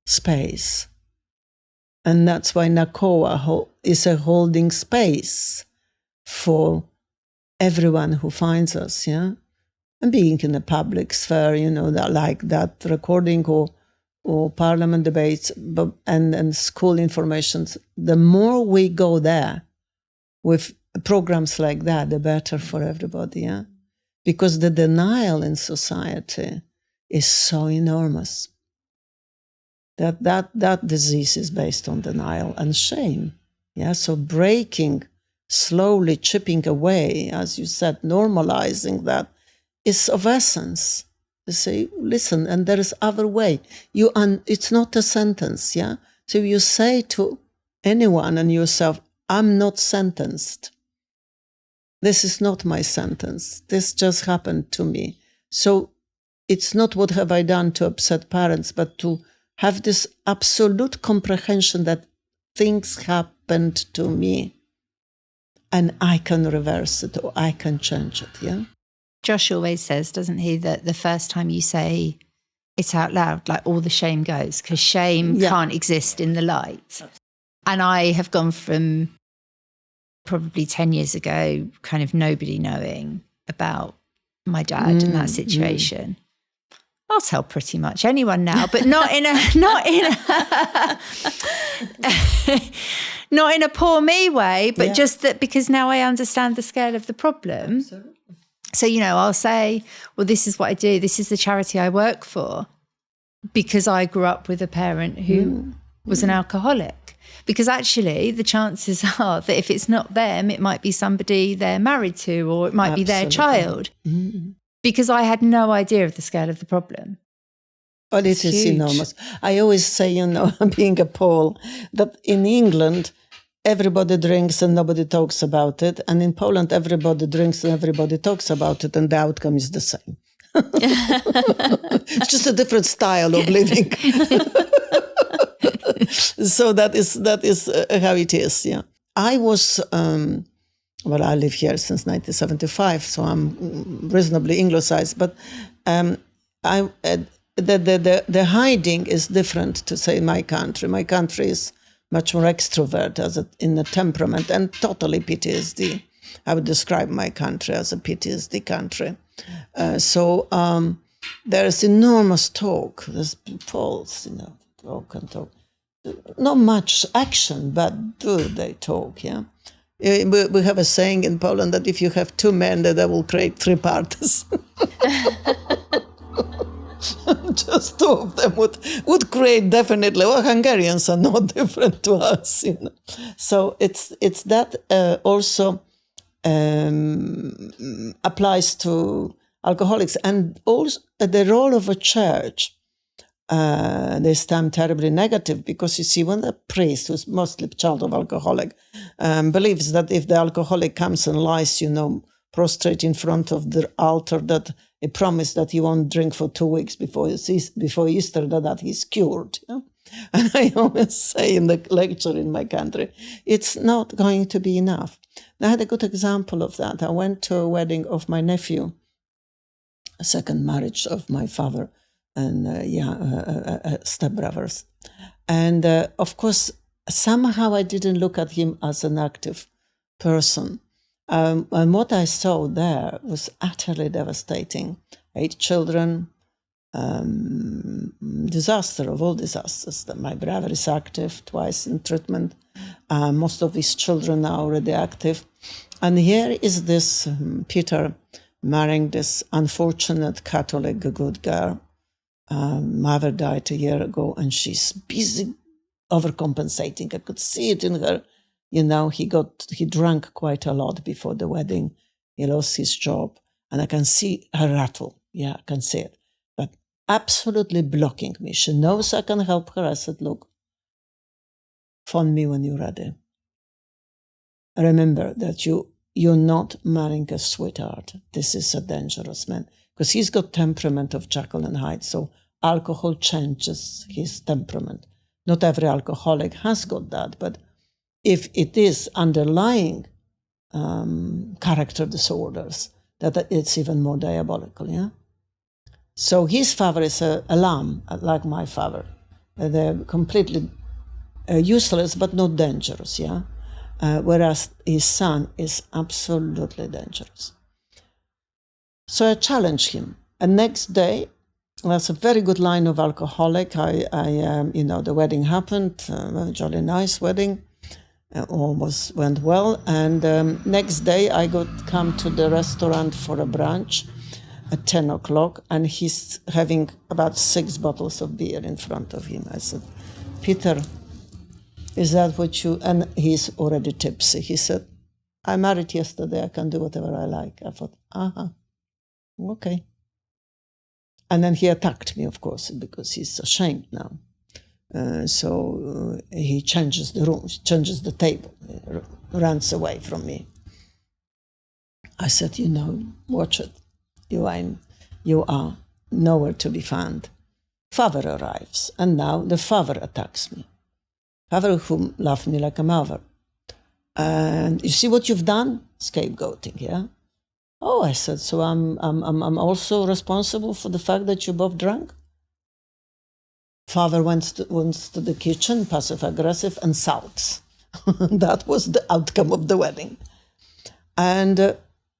space. And that's why Nacoa is a holding space for everyone who finds us, And being in the public sphere, like that recording or parliament debates and school informations, the more we go there with programs like that, the better for everybody, Because the denial in society is so enormous. That disease is based on denial and shame. So breaking, slowly chipping away, as you said, normalizing that is of essence. To say, listen, and there is other way. It's not a sentence, So you say to anyone and yourself, I'm not sentenced. This is not my sentence. This just happened to me. So it's not what have I done to upset parents, but to have this absolute comprehension that things happened to me and I can reverse it or I can change it, Josh always says, doesn't he, that the first time you say it out loud, like all the shame goes, because shame can't exist in the light. And I have gone from probably 10 years ago, kind of nobody knowing about my dad and that situation. I'll tell pretty much anyone now, but not in a poor me way, but just that because now I understand the scale of the problem. Absolutely. So, I'll say, well, this is what I do. This is the charity I work for, because I grew up with a parent who was an alcoholic. Because actually the chances are that if it's not them, it might be somebody they're married to, or it might be their child. Because I had no idea of the scale of the problem. But it is enormous. I always say, being a Pole, that in England, everybody drinks and nobody talks about it. And in Poland, everybody drinks and everybody talks about it. And the outcome is the same. It's just a different style of living. So that is how it is, I was, I live here since 1975, so I'm reasonably anglicized, but the hiding is different to say my country. My country is much more extrovert in the temperament and totally PTSD. I would describe my country as a PTSD country. So there's enormous talk. There's polls, talk and talk. Not much action, but do they talk, yeah? We have a saying in Poland that if you have two men, that will create three parties. Just two of them would create definitely. Well, Hungarians are not different to us, So it's that also applies to alcoholics, and also the role of a church. This time terribly negative, because you see, when a priest, who's mostly child of alcoholic, believes that if the alcoholic comes and lies, prostrate in front of the altar, that he promised that he won't drink for 2 weeks before Easter, that he's cured. And I always say in the lecture in my country, it's not going to be enough. I had a good example of that. I went to a wedding of my nephew, a second marriage of my father, and stepbrothers. And of course, somehow I didn't look at him as an active person. And what I saw there was utterly devastating. 8 children, disaster of all disasters. My brother is active, twice in treatment. Most of his children are already active. And here is this Peter marrying this unfortunate Catholic good girl. Mother died a year ago, and she's busy overcompensating. I could see it in her. He drank quite a lot before the wedding. He lost his job, and I can see her rattle. Yeah, I can see it. But absolutely blocking me. She knows I can help her. I said, look, phone me when you're ready. Remember that you're not marrying a sweetheart. This is a dangerous man. Because he's got temperament of Jekyll and Hyde, so alcohol changes his temperament. Not every alcoholic has got that, but if it is underlying character disorders, that it's even more diabolical, yeah? So his father is a lamb, like my father. They're completely useless, but not dangerous, yeah? Whereas his son is absolutely dangerous. So I challenged him. And next day, there's a very good line of alcoholic. The wedding happened, a jolly nice wedding. Almost went well. And next day, I come to the restaurant for a brunch at 10 o'clock, and he's having about 6 bottles of beer in front of him. I said, Peter, is that what you... And he's already tipsy. He said, I married yesterday. I can do whatever I like. I thought, okay. And then he attacked me, of course, because he's ashamed now. So he changes the room, changes the table, runs away from me. I said, watch it. You are nowhere to be found. Father arrives, and now the father attacks me. Father who loved me like a mother. And you see what you've done? Scapegoating, yeah? Oh, I said, so I'm also responsible for the fact that you both drank? Father went to the kitchen, passive-aggressive, and sulks. That was the outcome of the wedding. And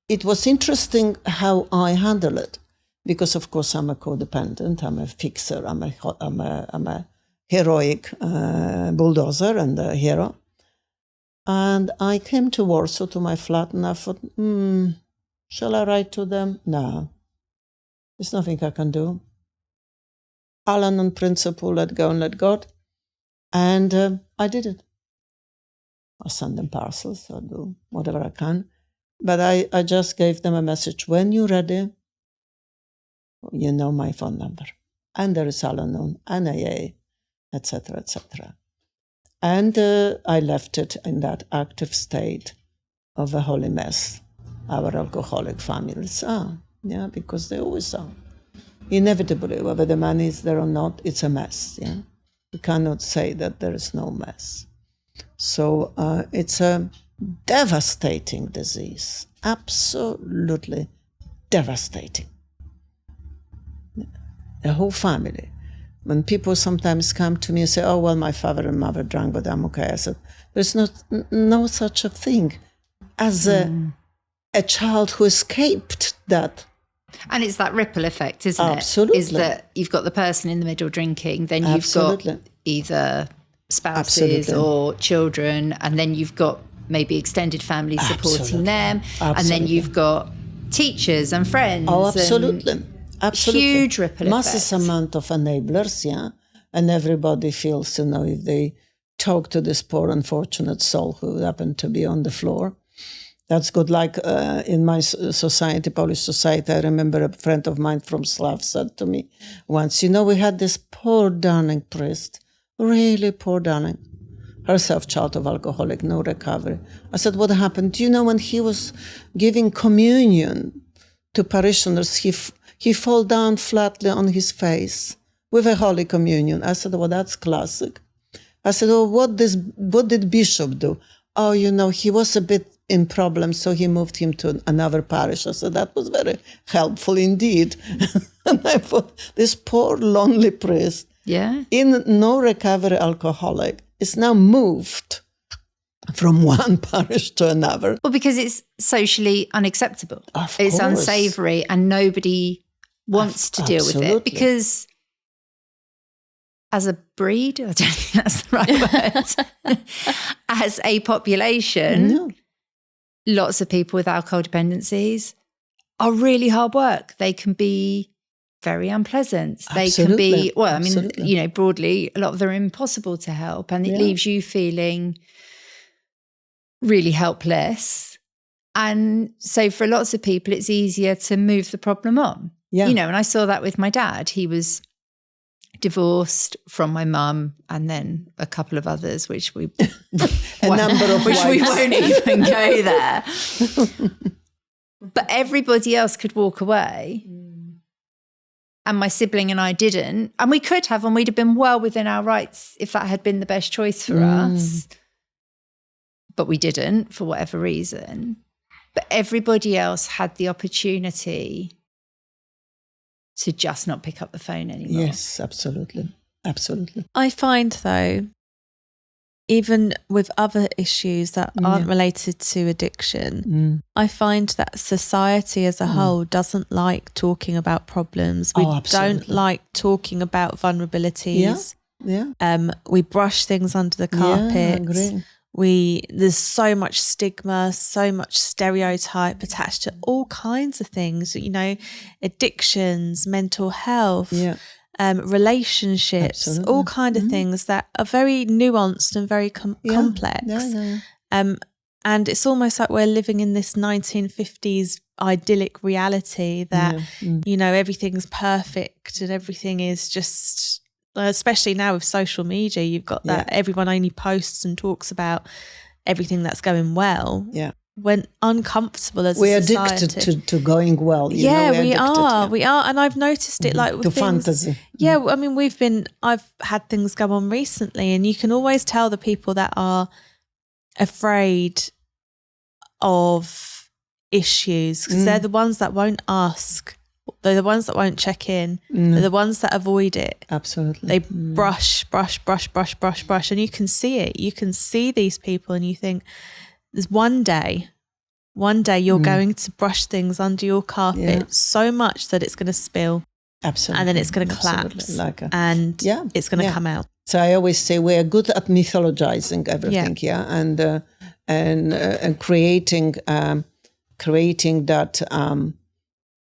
it was interesting how I handle it, because of course I'm a codependent, I'm a fixer, I'm a heroic bulldozer and a hero. And I came to Warsaw, to my flat, and I thought, shall I write to them? No, there's nothing I can do. Alan on principle, let go and let God. And I did it. I send them parcels, I do whatever I can. But I just gave them a message. When you're ready, you know my phone number. And there is Al-Anon, NAA, etc., etc. And I left it in that active state of a holy mess. Our alcoholic families are, yeah, because they always are. Inevitably, whether the money is there or not, it's a mess, yeah. You cannot say that there is no mess. So it's a devastating disease, absolutely devastating. the whole family. When people sometimes come to me and say, oh, well, my father and mother drank, but I'm okay. I said, there's no such a thing as a child who escaped that. And it's that ripple effect, isn't it? Absolutely. Is that you've got the person in the middle drinking, then you've got either spouses or children, and then you've got maybe extended family supporting them, and then you've got teachers and friends. Oh, absolutely. Absolutely. Huge ripple effect. Massive amount of enablers, yeah. And everybody feels, if they talk to this poor unfortunate soul who happened to be on the floor. That's good. Like in my society, Polish society, I remember a friend of mine from Slav said to me once, we had this poor darling priest, really poor darling, herself child of alcoholic, no recovery. I said, what happened? Do you know when he was giving communion to parishioners, he fall down flatly on his face with a Holy Communion. I said, well, that's classic. I said, well, what did Bishop do? Oh, he was a bit in problems, so he moved him to another parish. I said, that was very helpful indeed. And I thought, this poor lonely priest, in no recovery alcoholic, is now moved from one parish to another. Well, because it's socially unacceptable. It's unsavoury, and nobody wants to deal with it, because as a breed, I don't think that's the right word, as a population, lots of people with alcohol dependencies are really hard work. They can be very unpleasant. They can be, broadly, a lot of them are impossible to help, and it leaves you feeling really helpless. And so for lots of people, it's easier to move the problem on. Yeah. And I saw that with my dad. He was divorced from my mum, and then a couple of others, which we we won't even go there. But everybody else could walk away, and my sibling and I didn't. And we could have, and we'd have been well within our rights if that had been the best choice for us. But we didn't, for whatever reason. But everybody else had the opportunity to just not pick up the phone anymore. Yes, absolutely. Absolutely. I find, though, even with other issues that aren't related to addiction, I find that society as a whole doesn't like talking about problems. We don't like talking about vulnerabilities. We brush things under the carpet. Yeah, I agree. There's so much stigma, so much stereotype attached to all kinds of things, addictions, mental health, relationships, all kind of things that are very nuanced and very complex. And it's almost like we're living in this 1950s idyllic reality that, everything's perfect and everything is just... Especially now with social media, you've got that everyone only posts and talks about everything that's going well. Yeah. When uncomfortable as we're a society. addicted to going well. We are. And I've noticed it like with things, fantasy. Yeah, I mean, I've had things go on recently, and you can always tell the people that are afraid of issues, because they're the ones that won't ask. They're the ones that won't check in. They're the ones that avoid it. Absolutely. They brush. And you can see it. You can see these people, and you think, there's one day you're going to brush things under your carpet so much that it's going to spill. Absolutely. And then it's going to collapse. And it's going to come out. So I always say we're good at mythologizing everything, and creating that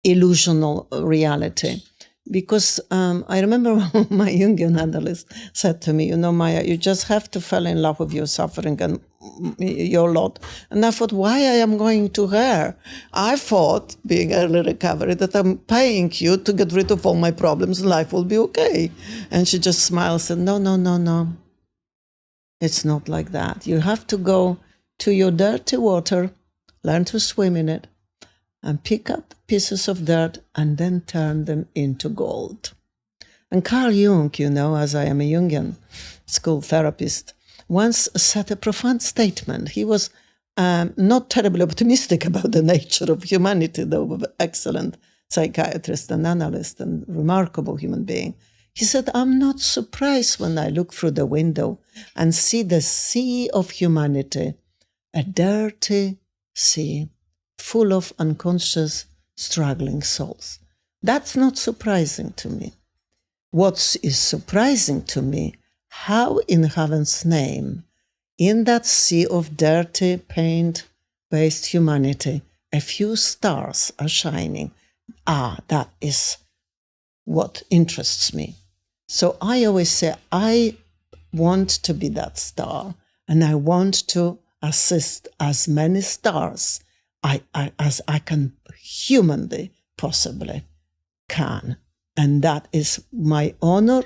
illusional reality. Because I remember my Jungian analyst said to me, Maya, you just have to fall in love with your suffering and your lot. And I thought, why I am going to her? I thought, being early recovery, that I'm paying you to get rid of all my problems and life will be okay. And she just smiled and said, no. It's not like that. You have to go to your dirty water, learn to swim in it, and pick up pieces of dirt and then turn them into gold. And Carl Jung, as I am a Jungian school therapist, once said a profound statement. He was not terribly optimistic about the nature of humanity, though, with an excellent psychiatrist and analyst and remarkable human being. He said, I'm not surprised when I look through the window and see the sea of humanity, a dirty sea full of unconscious, struggling souls. That's not surprising to me. What is surprising to me, how in heaven's name, in that sea of dirty, pain-based humanity, a few stars are shining. That is what interests me. So I always say, I want to be that star, and I want to assist as many stars as I can humanly possibly can. And that is my honor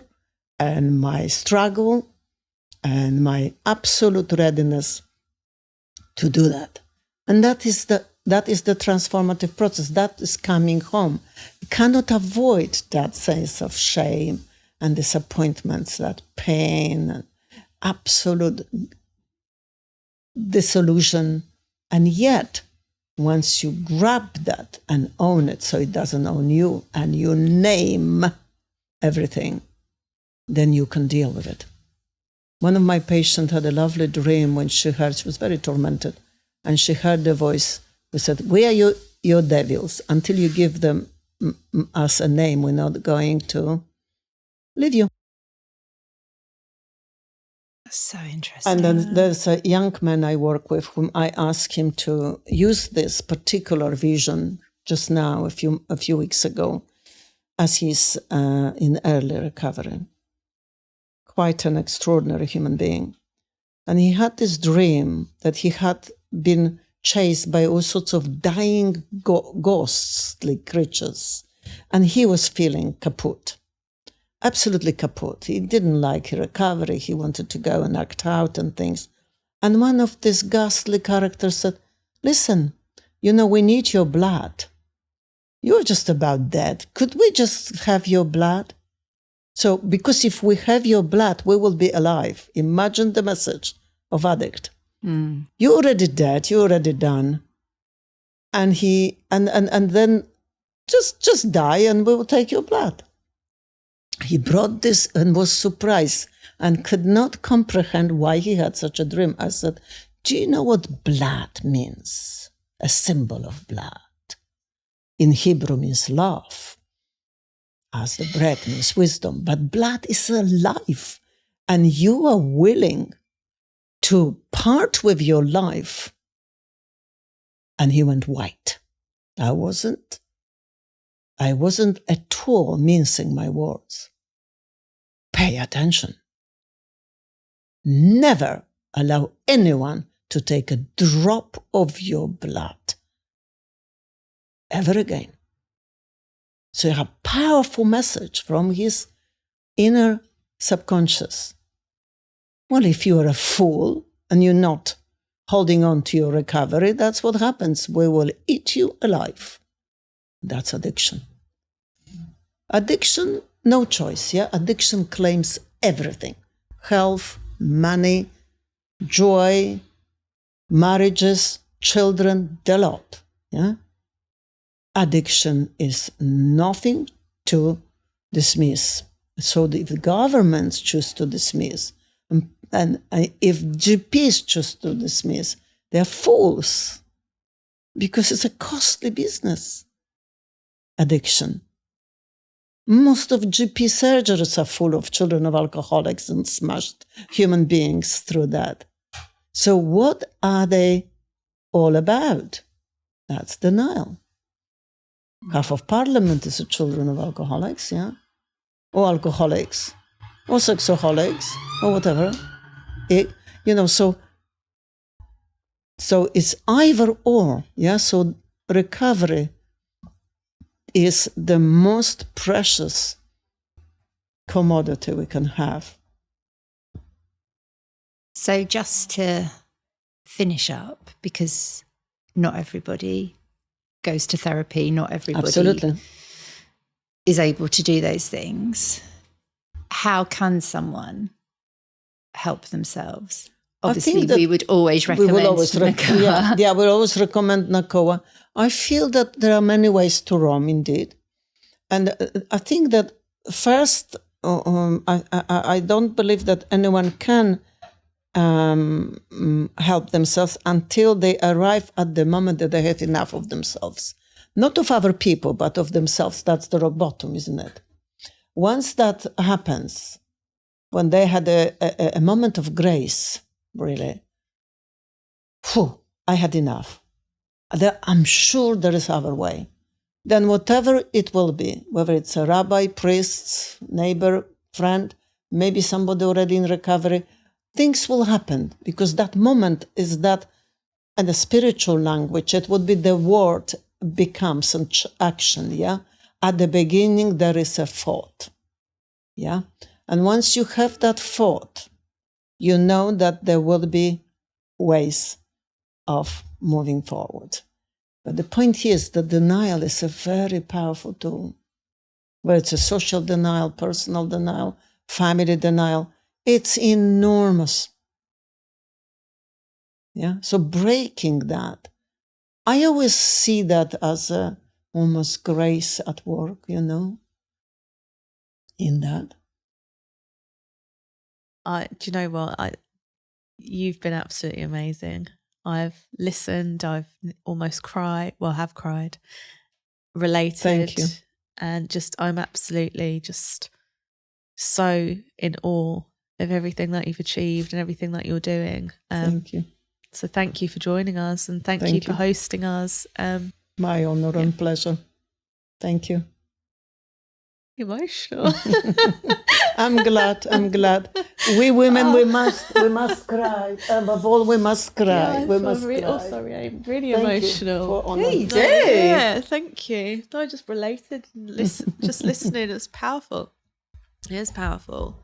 and my struggle and my absolute readiness to do that. And that is the transformative process. That is coming home. You cannot avoid that sense of shame and disappointments, that pain and absolute disillusion. And yet, once you grab that and own it so it doesn't own you, and you name everything, then you can deal with it. One of my patients had a lovely dream when she was very tormented, and she heard the voice who said, we are your devils. Until you give them us a name, we're not going to leave you. So interesting. And then there's a young man I work with whom I asked him to use this particular vision just now, a few weeks ago, as he's in early recovery. Quite an extraordinary human being. And he had this dream that he had been chased by all sorts of dying ghostly creatures. And he was feeling kaput. Absolutely kaput. He didn't like recovery. He wanted to go and act out and things. And one of these ghastly characters said, listen, we need your blood. You're just about dead. Could we just have your blood? So, because if we have your blood, we will be alive. Imagine the message of addict. You're already dead. You're already done. And then just die and we will take your blood. He brought this and was surprised and could not comprehend why he had such a dream. I said, do you know what blood means? A symbol of blood. In Hebrew means love. As the bread means wisdom. But blood is a life. And you are willing to part with your life. And he went white. I wasn't at all mincing my words. Pay attention. Never allow anyone to take a drop of your blood ever again. So you have a powerful message from his inner subconscious. Well, if you are a fool and you're not holding on to your recovery, that's what happens. We will eat you alive. That's addiction. Addiction, no choice, yeah? Addiction claims everything. Health, money, joy, marriages, children, the lot, yeah? Addiction is nothing to dismiss. So if the governments choose to dismiss, and if GPs choose to dismiss, they're fools, because it's a costly business. Addiction. Most of GP surgeries are full of children of alcoholics and smashed human beings through that. So what are they all about? That's denial. Half of parliament is the children of alcoholics, yeah? Or alcoholics, or sexaholics, or whatever. So it's either or, yeah? So recovery is the most precious commodity we can have. So just to finish up, because not everybody goes to therapy, not everybody Absolutely. is able to do those things. How can someone help themselves? obviously we would always recommend Nacoa. We always recommend Nacoa. I feel that there are many ways to roam, indeed. And I think that first, I don't believe that anyone can help themselves until they arrive at the moment that they have enough of themselves. Not of other people, but of themselves. That's the rock bottom, isn't it? Once that happens, when they had a moment of grace, really, I had enough. I'm sure there is other way. Then whatever it will be, whether it's a rabbi, priest, neighbor, friend, maybe somebody already in recovery, things will happen, because that moment is that, in the spiritual language, it would be the word becomes an action, yeah? At the beginning, there is a thought, yeah? And once you have that thought, you know that there will be ways of moving forward. But the point is that denial is a very powerful tool. Whether it's a social denial, personal denial, family denial, it's enormous. Yeah. So breaking that, I always see that as a almost grace at work, in that. Do you know what? You've been absolutely amazing. I've listened. I've almost cried. Well, have cried. Related. Thank you. And I'm absolutely just so in awe of everything that you've achieved and everything that you're doing. Thank you. So thank you for joining us, and thank you for hosting us. My honor and pleasure. Thank you. Emotional. I'm glad. We women, we must cry. Above all, we must cry. Yeah, we must cry. Oh, sorry, I'm really emotional. Yeah, you do. Yeah, thank you. No, I just related. Just listening, it's powerful. It is powerful.